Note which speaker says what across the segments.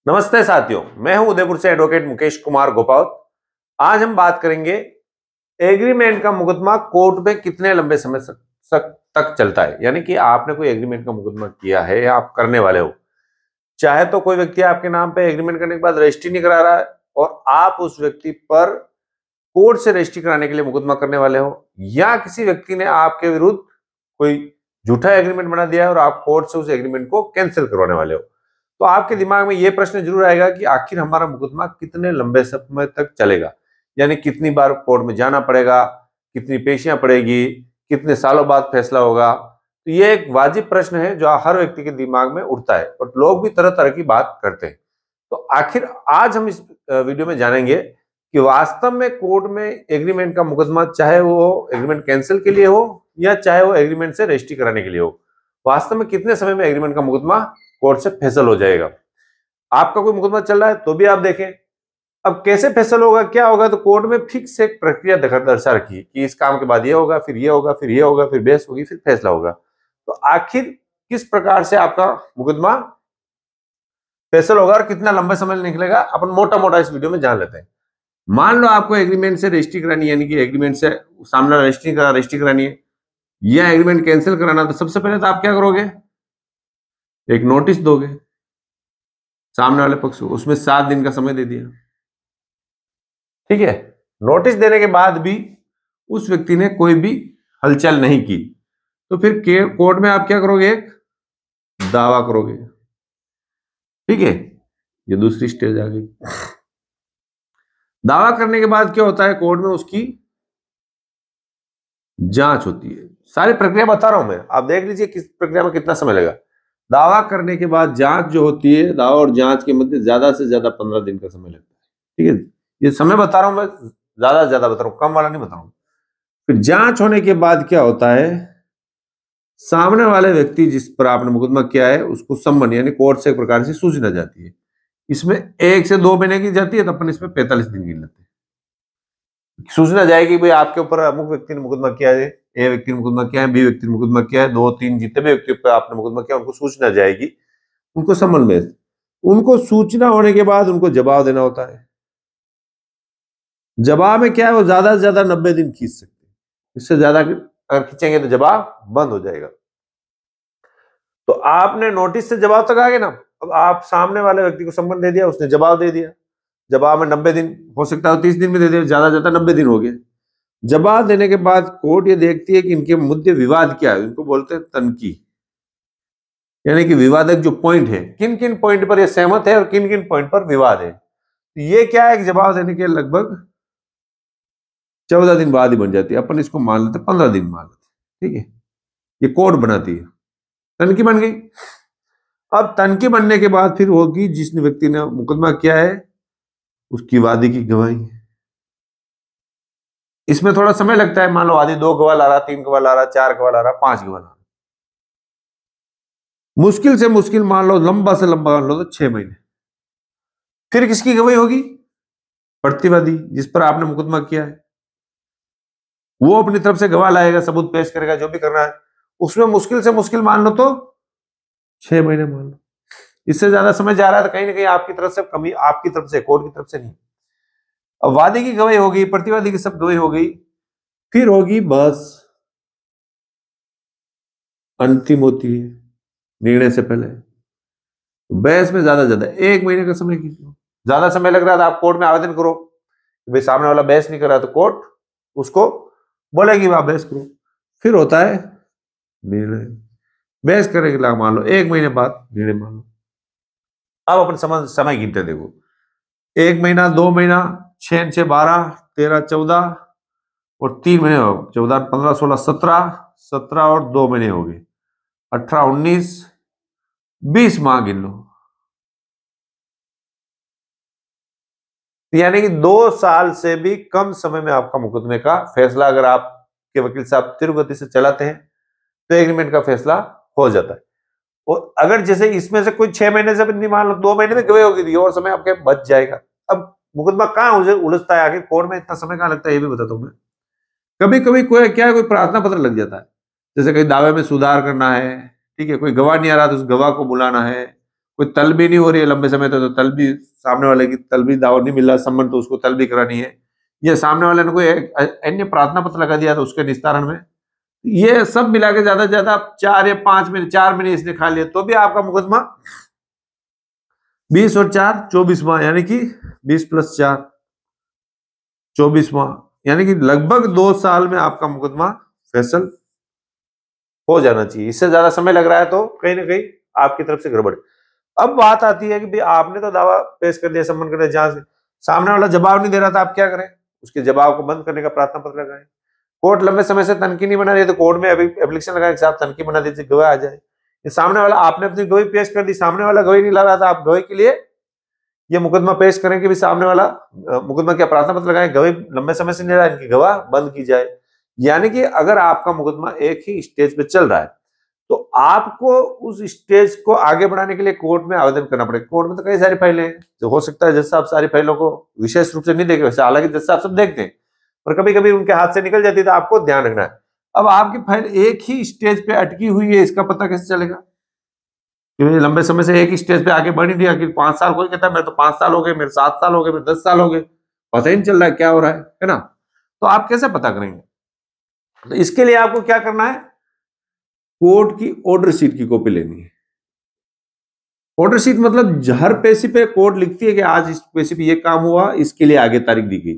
Speaker 1: नमस्ते साथियों, मैं हूं उदयपुर से एडवोकेट मुकेश कुमार गोपावत। आज हम बात करेंगे एग्रीमेंट का मुकदमा कोर्ट में कितने लंबे समय तक चलता है। यानी कि आपने कोई एग्रीमेंट का मुकदमा किया है या आप करने वाले हो, चाहे तो कोई व्यक्ति आपके नाम पे एग्रीमेंट करने के बाद रजिस्ट्री नहीं करा रहा है और आप उस व्यक्ति पर कोर्ट से रजिस्ट्री कराने के लिए मुकदमा करने वाले हो, या किसी व्यक्ति ने आपके विरुद्ध कोई झूठा एग्रीमेंट बना दिया है और आप कोर्ट से उस एग्रीमेंट को कैंसिल करवाने वाले हो, तो आपके दिमाग में यह प्रश्न जरूर आएगा कि आखिर हमारा मुकदमा कितने लंबे समय तक चलेगा। यानी कितनी बार कोर्ट में जाना पड़ेगा, कितनी पेशियां पड़ेगी, कितने सालों बाद फैसला होगा। तो ये एक वाजिब प्रश्न है जो हर व्यक्ति के दिमाग में उठता है और लोग भी तरह तरह की बात करते हैं। तो आखिर आज हम इस वीडियो में जानेंगे कि वास्तव में कोर्ट में एग्रीमेंट का मुकदमा, चाहे वो एग्रीमेंट कैंसिल के लिए हो या चाहे वो एग्रीमेंट से रजिस्ट्री कराने के लिए हो, वास्तव में कितने समय में एग्रीमेंट का मुकदमा कोर्ट से फैसल हो जाएगा। आपका कोई मुकदमा चल रहा है तो भी आप देखें, अब कैसे फैसल होगा, क्या होगा। तो कोर्ट में फिक्स एक प्रक्रिया दर्शा रखी है कि इस काम के बाद ये होगा, फिर ये होगा, फिर ये होगा, फिर बहस होगी, फिर फैसला होगा। तो आखिर किस प्रकार से आपका मुकदमा फैसल होगा और कितना लंबे समय निकलेगा, अपन मोटा मोटा इस वीडियो में जान लेते हैं। मान लो आपको एग्रीमेंट से रजिस्ट्री करानी है, यानी कि एग्रीमेंट से सामने रजिस्ट्री करानी है या एग्रीमेंट कैंसिल कराना, तो सबसे पहले तो आप क्या करोगे, एक नोटिस दोगे सामने वाले पक्ष को, उसमें 7 दिन का समय दे दिया। ठीक है, नोटिस देने के बाद भी उस व्यक्ति ने कोई भी हलचल नहीं की, तो फिर कोर्ट में आप क्या करोगे, एक दावा करोगे। ठीक है, ये दूसरी स्टेज आ गई। दावा करने के बाद क्या होता है, कोर्ट में उसकी जांच होती है। सारी प्रक्रिया बता रहा हूं मैं, आप देख लीजिए किस प्रक्रिया में कितना समय लगा। दावा करने के बाद जांच जो होती है, दावा और जांच के मध्य ज्यादा से ज्यादा 15 दिन का समय लगता है। ठीक है, ये समय बता रहा हूं मैं, ज्यादा से ज्यादा बता रहा हूं, कम वाला नहीं बता रहा हूं। फिर जांच होने के बाद क्या होता है, सामने वाले व्यक्ति जिस पर आपने मुकदमा किया है उसको सम्मन यानी कोर्ट से एक प्रकार से सूचना जाती है। इसमें 1 से 2 महीने की जाती है, तो अपन इसमें 45 दिन गिन लेते हैं। सूचना जाएगी भाई आपके ऊपर अमुक व्यक्ति ने मुकदमा किया है, ए व्यक्ति ने मुकदमा किया है, बी व्यक्ति ने मुकदमा किया है, 2-3 जितने भी व्यक्ति पर आपने मुकदमा किया उनको सूचना जाएगी, उनको सम्मन में। उनको सूचना होने के बाद उनको जवाब देना होता है। जवाब में क्या है, वो ज्यादा से ज्यादा 90 दिन खींच सकते हैं, इससे ज्यादा अगर खींचेंगे तो जवाब बंद हो जाएगा। तो आपने नोटिस से जवाब तक आ गए ना, अब आप सामने वाले व्यक्ति को सम्मन दे दिया, उसने जवाब दे दिया, जवाब में 90 दिन हो सकता है, 30 दिन में दे दिया, ज्यादा से ज्यादा 90 दिन हो गए। जवाब देने के बाद कोर्ट ये देखती है कि इनके मुद्दे विवाद क्या है, इनको बोलते हैं तनकी, यानी कि विवादक जो पॉइंट है, किन किन पॉइंट पर ये सहमत है और किन किन पॉइंट पर विवाद है। तो ये क्या है कि जवाब देने के लगभग 14 दिन बाद ही बन जाती है, अपन इसको मान लेते 15 दिन मान लेते। ठीक है, ये कोर्ट बनाती है, तनकी बन गई। अब तनकी बनने के बाद फिर होगी जिस व्यक्ति ने मुकदमा किया है उसकी वादी की गवाही। इसमें थोड़ा समय लगता है, मान लो वादी 2 गवाह ला रहा, 3 गवाह ला रहा, 4 गवाह ला रहा, 5 गवाह ला रहा, मुश्किल से मुश्किल मान लो, लंबा से लंबा मान लो तो 6 महीने। फिर किसकी गवाही होगी, प्रतिवादी जिस पर आपने मुकदमा किया है, वो अपनी तरफ से गवाह लाएगा, सबूत पेश करेगा, जो भी करना है। उसमें मुश्किल से मुश्किल मान लो तो 6 महीने मान लो। इससे ज्यादा समय जा रहा है तो कहीं ना कहीं आपकी तरफ से कमी, आपकी तरफ से, कोर्ट की तरफ से नहीं। अब वादी की गवाही हो गई, प्रतिवादी की सब गवाही हो गई, फिर होगी बस, अंतिम होती है निर्णय से पहले। बहस में ज्यादा 1 महीने का समय खींच लो। ज्यादा समय लग रहा है तो आप कोर्ट में आवेदन करो, भाई सामने वाला बहस नहीं कर रहा, तो कोर्ट उसको बोलेगी आप बहस करो। फिर होता है निर्णय, बहस करने के लिए मान लो 1 महीने बाद निर्णय मान लो। अब अपन समय गिनते देखो, 1 महीना, 2 महीना, 6 6 12, 13 14 और 3 महीने हो, 14 15 16 17 और 2 महीने हो गए, 18 19 20 माह गिन लो। यानी कि 2 साल से भी कम समय में आपका मुकदमे का फैसला, अगर आपके वकील साहब तीव्र गति से चलाते हैं तो एग्रीमेंट का फैसला हो जाता है। और अगर जैसे इसमें से कोई 6 महीने से नहीं, मान लो 2 महीने में गवाही होगी, और समय आपके बच जाएगा। अब मुकदमा कहाँ उलझता है, आखिर कोर्ट में इतना समय कहाँ लगता है, ये भी बताता हूं मैं। कभी कभी कोई क्या है, कोई प्रार्थना पत्र लग जाता है, जैसे कहीं दावे में सुधार करना है, ठीक है, कोई गवाह नहीं आ रहा तो उस गवाह को बुलाना है, कोई तल भी नहीं हो रही है लंबे समय तक, तो तल भी सामने वाले की तल भी दावा नहीं मिल रहा संबंध, तो उसको तल भी करानी है, या सामने वाले ने कोई अन्य प्रार्थना पत्र लगा दिया तो उसके निस्तारण में, ये सब मिला के ज्यादा से ज्यादा 4 या 5 महीने, 4 महीने इसने खा लिया तो भी आपका मुकदमा 20 और 4 24 माह, यानी कि 20 + 4 24 माह, यानी कि लगभग 2 साल में आपका मुकदमा फैसल हो जाना चाहिए। इससे ज्यादा समय लग रहा है तो कहीं ना कहीं आपकी तरफ से गड़बड़। अब बात आती है कि भाई आपने तो दावा पेश कर दिया, सम्मन कर दिया, जांच, सामने वाला जवाब नहीं दे रहा था, आप क्या करें? उसके जवाब को बंद करने का प्रार्थना पत्र लगाएं। कोर्ट लंबे समय से तनकी नहीं बना रही तो कोर्ट में अभी एप्लीकेशन लगाए साहब तनकी बना दीजिए, गवाह आ जाए। ये सामने वाला, आपने अपनी गवाही पेश कर दी, सामने वाला गवाही नहीं ला रहा था, आप गवाही के लिए ये मुकदमा पेश करें कि भी सामने वाला मुकदमा क्या प्रार्थना पत्र लगाए, गवाही लंबे समय से नहीं रहा, इनकी गवाह बंद की जाए। यानी कि अगर आपका मुकदमा एक ही स्टेज पे चल रहा है तो आपको उस स्टेज को आगे बढ़ाने के लिए कोर्ट में आवेदन करना पड़ेगा। कोर्ट में तो कई सारी फाइलें हैं, तो हो सकता है जज साहब सारी फाइलों को विशेष रूप से नहीं देखे, वैसे हालांकि जज साहब सब देखते हैं, पर कभी कभी उनके हाथ से निकल जाती है, तो आपको ध्यान रखना है। अब आपकी फाइल एक ही स्टेज पे अटकी हुई है, इसका पता कैसे चलेगा? क्योंकि लंबे समय से एक ही स्टेज पे आगे बढ़ ही नहीं, 5 साल, कोई कहता है मेरे तो 5 साल हो गए, मेरे 7 साल हो गए, मेरे 10 साल हो गए, पता ही नहीं चल रहा है क्या हो रहा है ना? तो आप कैसे पता करेंगे? तो इसके लिए आपको क्या करना है, कोर्ट की ऑर्डर शीट की कॉपी लेनी है। ऑर्डर शीट मतलब हर पेशी पे कोर्ट लिखती है कि आज इस पेशी पे ये काम हुआ, इसके लिए आगे तारीख दी गई।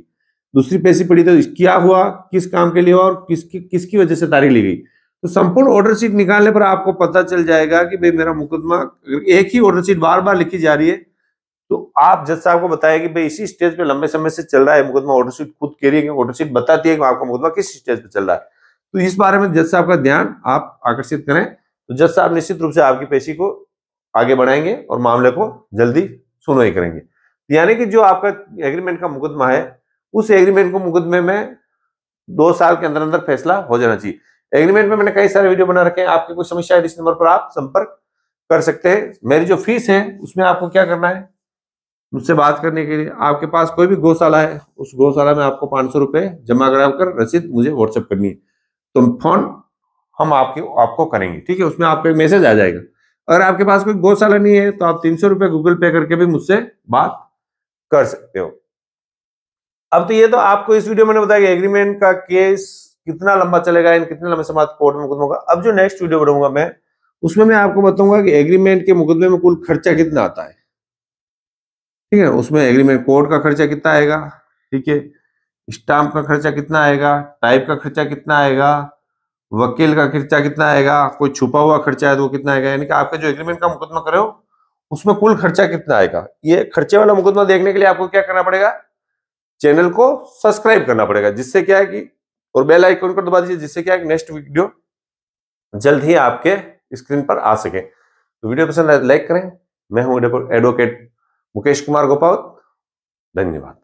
Speaker 1: दूसरी पेशी पड़ी तो क्या हुआ, किस काम के लिए और किसकी वजह से तारीख ली गई। तो संपूर्ण ऑर्डर शीट निकालने पर आपको पता चल जाएगा कि भाई मेरा मुकदमा, एक ही ऑर्डर शीट बार बार लिखी जा रही है तो आप जज साहब को बताया कि भाई इसी स्टेज पे लंबे समय से चल रहा है मुकदमा, ऑर्डर शीट खुद कह रही है कि ऑर्डर शीट बताती है कि आपका मुकदमा किस स्टेज पे चल रहा है। तो इस बारे में जज साहब का ध्यान आप आकर्षित करें, तो जज साहब निश्चित रूप से आपकी पेशी को आगे बढ़ाएंगे और मामले को जल्दी सुनवाई करेंगे। यानी कि जो आपका एग्रीमेंट का मुकदमा है, उस एग्रीमेंट को मुकदमे में 2 साल के अंदर अंदर फैसला हो जाना चाहिए। एग्रीमेंट में मैंने कई सारे वीडियो बना रखे हैं, आपकी कोई समस्या है इस नंबर पर आप संपर्क कर सकते हैं। मेरी जो फीस है उसमें आपको क्या करना है, मुझसे बात करने के लिए आपके पास कोई भी गौशाला है, उस गौशाला में आपको 500 रुपए जमा कराकर रसीद मुझे व्हाट्सएप करनी है, तो फोन हम आपको करेंगे, ठीक है? उसमें आपको एक मैसेज आ जाएगा। अगर आपके पास कोई गौशाला नहीं है तो आप 300 रुपए गूगल पे करके भी मुझसे बात कर सकते हो। अब तो ये तो आपको इस वीडियो में मैंने बताया कि एग्रीमेंट का केस कितना लंबा चलेगा, इन कितने लंबे समय कोर्ट में मुकदमा होगा। अब जो नेक्स्ट वीडियो बनाऊंगा मैं, उसमें मैं आपको बताऊंगा कि एग्रीमेंट के मुकदमे में कुल खर्चा कितना आता है, ठीक है? उसमें एग्रीमेंट कोर्ट का खर्चा कितना आएगा, ठीक है, स्टाम्प का खर्चा कितना आएगा, टाइप का खर्चा कितना आएगा, वकील का खर्चा कितना आएगा, कोई छुपा हुआ खर्चा है तो वो कितना आएगा, यानी कि आपका जो एग्रीमेंट का मुकदमा करे हो उसमें कुल खर्चा कितना आएगा। ये खर्चे वाला मुकदमा देखने के लिए आपको क्या करना पड़ेगा, चैनल को सब्सक्राइब करना पड़ेगा, जिससे क्या है कि, और बेल आइकन को दबा दीजिए, जिससे क्या है नेक्स्ट वीडियो जल्द ही आपके स्क्रीन पर आ सके। तो वीडियो पसंद आए लाइक करें। मैं हूं एडवोकेट मुकेश कुमार गोपावत, धन्यवाद।